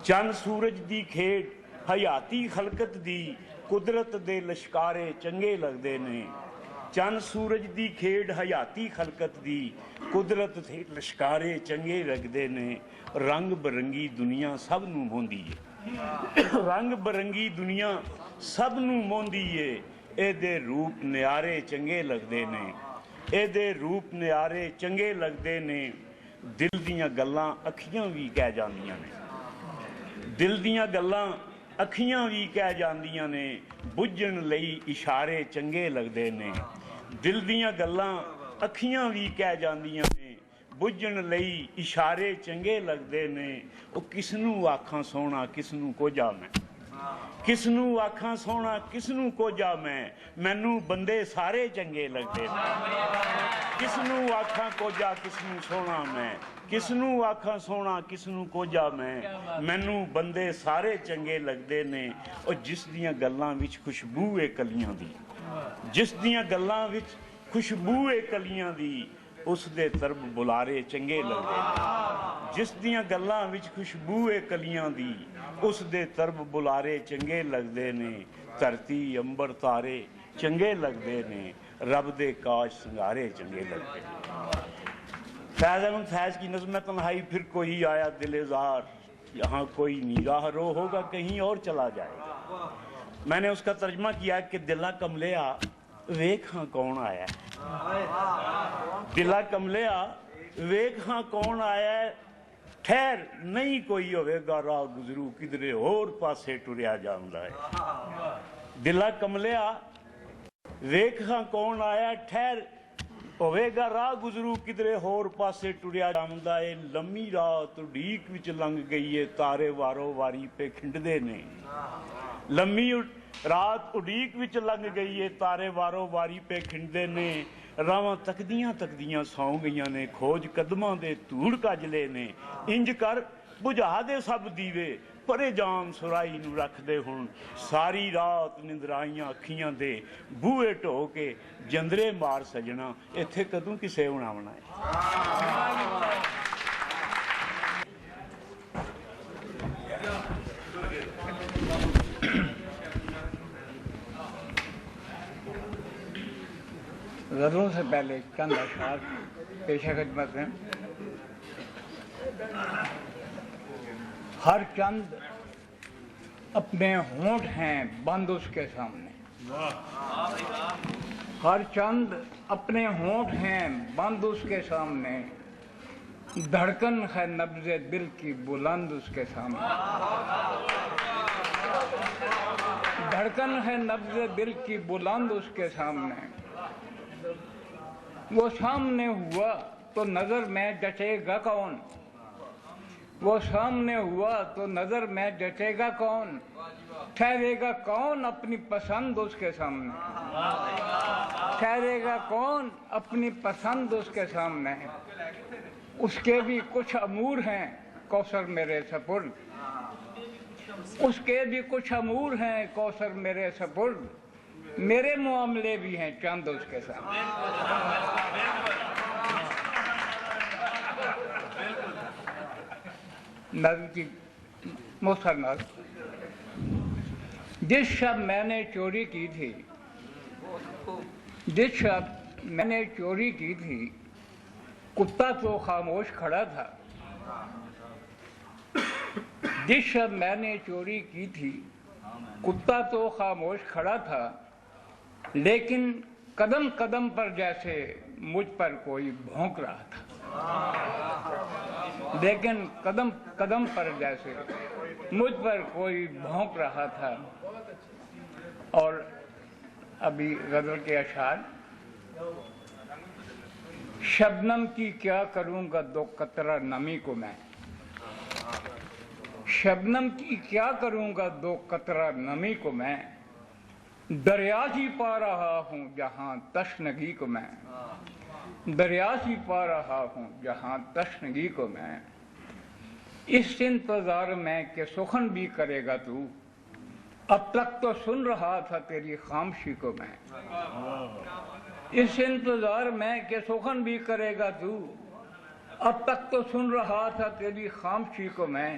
ਚੰਨ ਸੂਰਜ ਦੀ ਖੇਡ ਹਯਾਤੀ ਖਲਕਤ ਦੀ, ਕੁਦਰਤ ਦੇ ਲਸ਼ਕਾਰੇ ਚੰਗੇ ਲੱਗਦੇ ਨੇ। ਚੰਨ ਸੂਰਜ ਦੀ ਖੇਡ ਹਯਾਤੀ ਖਲਕਤ ਦੀ, ਕੁਦਰਤ ਦੇ ਲਸ਼ਕਾਰੇ ਚੰਗੇ ਲੱਗਦੇ ਨੇ। ਰੰਗ ਬਰੰਗੀ ਦੁਨੀਆ ਸਭ ਨੂੰ ਮੋਹਦੀ ਏ, ਰੰਗ ਬਰੰਗੀ ਦੁਨੀਆ ਸਭ ਨੂੰ ਮੋਹਦੀ ਏ। ਇਹਦੇ ਰੂਪ ਨਿਆਰੇ ਚੰਗੇ ਲੱਗਦੇ ਨੇ, ਇਹਦੇ ਰੂਪ ਨਿਆਰੇ ਚੰਗੇ ਲੱਗਦੇ ਨੇ। ਦਿਲ ਦੀਆਂ ਗੱਲਾਂ ਅੱਖੀਆਂ ਵੀ ਕਹਿ ਜਾਂਦੀਆਂ ਨੇ, ਦਿਲ ਦੀਆਂ ਗੱਲਾਂ ਅੱਖੀਆਂ ਵੀ ਕਹਿ ਜਾਂਦੀਆਂ ਨੇ। ਬੁੱਝਣ ਲਈ ਇਸ਼ਾਰੇ ਚੰਗੇ ਲੱਗਦੇ ਨੇ, ਦਿਲ ਦੀਆਂ ਗੱਲਾਂ ਅੱਖੀਆਂ ਵੀ ਕਹਿ ਜਾਂਦੀਆਂ ਨੇ। ਬੁੱਝਣ ਲਈ ਇਸ਼ਾਰੇ ਚੰਗੇ ਲੱਗਦੇ ਨੇ। ਉਹ ਕਿਸ ਨੂੰ ਆਖਾਂ ਸੋਹਣਾ ਕਿਸ ਨੂੰ ਕੋਝਾ ਮੈਂ, ਕਿਸ ਨੂੰ ਆਖਾਂ ਸੋਹਣਾ ਕਿਸ ਨੂੰ ਕੋਝਾ ਮੈਂ। ਮੈਨੂੰ ਬੰਦੇ ਸਾਰੇ ਚੰਗੇ ਲੱਗਦੇ ਨੇ। ਕਿਸ ਨੂੰ ਆਖਾਂ ਕੋਝਾ ਕਿਸ ਨੂੰ ਸੋਹਣਾ ਮੈਂ, ਕਿਸ ਨੂੰ ਆਖਾਂ ਸੋਹਣਾ ਕਿਸ ਨੂੰ ਕੋਝਾ ਮੈਂ। ਮੈਨੂੰ ਬੰਦੇ ਸਾਰੇ ਚੰਗੇ ਲੱਗਦੇ ਨੇ। ਉਹ ਜਿਸ ਦੀਆਂ ਗੱਲਾਂ ਵਿੱਚ ਖੁਸ਼ਬੂ ਏ ਕਲੀਆਂ ਦੀ, ਜਿਸ ਦੀਆਂ ਗੱਲਾਂ ਵਿੱਚ ਖੁਸ਼ਬੂ ਏ ਕਲੀਆਂ ਦੀ, ਉਸ ਦੇ ਤਰਬ ਬੁਲਾਰੇ ਚੰਗੇ ਲੱਗਦੇ ਨੇ। ਜਿਸ ਦੀਆਂ ਗੱਲਾਂ ਵਿੱਚ ਖੁਸ਼ਬੂ ਏ ਕਲੀਆਂ ਦੀ, ਉਸ ਦੇ ਤਰਬ ਬੁਲਾਰੇ ਚੰਗੇ ਲੱਗਦੇ ਨੇ। ਧਰਤੀ ਅੰਬਰ ਤਾਰੇ ਚੰਗੇ ਲੱਗਦੇ ਨੇ, رب دے کاش سنگارے چنگے لگتے ہیں۔ فیض احمد فیض کی نظم تنہائی، پھر کوئی آیا دل زار، یہاں کوئی نیراہ رو ہوگا کہیں اور چلا جائے گا۔ میں نے اس کا ترجمہ کیا کہ دلہ کملیا ویکھاں کون آیا ہے، دلہ کملیا ویکھاں کون آیا ہے، ٹھہر نہیں کوئی ہوئے گا راہ گزرو کدھرے اور پاسے ٹریا جاندا ہے۔ دلہ کملیا ویکھاں کون آیا ٹھہر ہوئے گا راہ گزرو کدھرے ہور پاسے ٹریا جاندا ہے۔ لمبی رات اڈیک وچ لنگ گئی ہے، تارے وارو واری پہ کھنڈدے نے۔ لمبی رات اڈیک وچ لنگ گئی ہے، تارے وارو واری پہ کھنڈدے نے۔ راواں تکدیاں تکدیاں سوں گئیاں نے، کھوج قدماں دے دھوڑ کجلے نے۔ انج کر بجھا دے سب دیوے، پرے جام سرائی نو رکھ دے ہن۔ ساری رات نندرائیاں اکھیاں دے بوئے ٹھو کے جندرے مار سجنا، ایتھے کدوں کسے بناونا ہے۔ غزلوں سے پہلے چند اشعار پیش خدمت ہیں۔ ہر چند اپنے ہونٹ ہیں بند اس کے سامنے، ہر چند اپنے ہونٹ ہیں بند اس کے سامنے، دھڑکن ہے نبض دل کی بلند اس کے سامنے، دھڑکن ہے نبض دل کی بلند اس کے سامنے۔ وہ سامنے ہوا تو نظر میں جچے گا کون، وہ سامنے ہوا تو نظر میں جچے گا کون، ٹھہرے گا کون اپنی پسند اس کے سامنے، ٹھہرے گا کون اپنی پسند اس کے سامنے۔ اس کے بھی کچھ امور ہیں کوثر میرے سپرد، اس کے بھی کچھ امور ہیں کوثر میرے سپرد، میرے معاملے بھی ہیں چند اس کے سامنے۔ نظم کی مختصر نظم۔ جس شب میں نے چوری کی تھی، جس شب میں نے چوری کی تھی، کتا تو خاموش کھڑا تھا۔ جس شب میں نے چوری کی تھی، کتا تو خاموش کھڑا تھا، لیکن قدم قدم پر جیسے مجھ پر کوئی بھونک رہا تھا، لیکن قدم قدم پر جیسے مجھ پر کوئی بھونک رہا تھا۔ اور ابھی غزل کے اشعار۔ شبنم کی کیا کروں گا دو قطرہ نمی کو میں، شبنم کی کیا کروں گا دو قطرہ نمی کو میں، دریا ہی پا رہا ہوں جہاں تشنگی کو میں، دریا ہی پا رہا ہوں جہاں تشنگی کو میں۔ اس انتظار میں کہ سخن بھی کرے گا تو، اب تک تو سن رہا تھا تیری خاموشی کو میں، اس انتظار میں کہ سخن بھی کرے گا تو، اب تک تو سن رہا تھا تیری خاموشی کو میں۔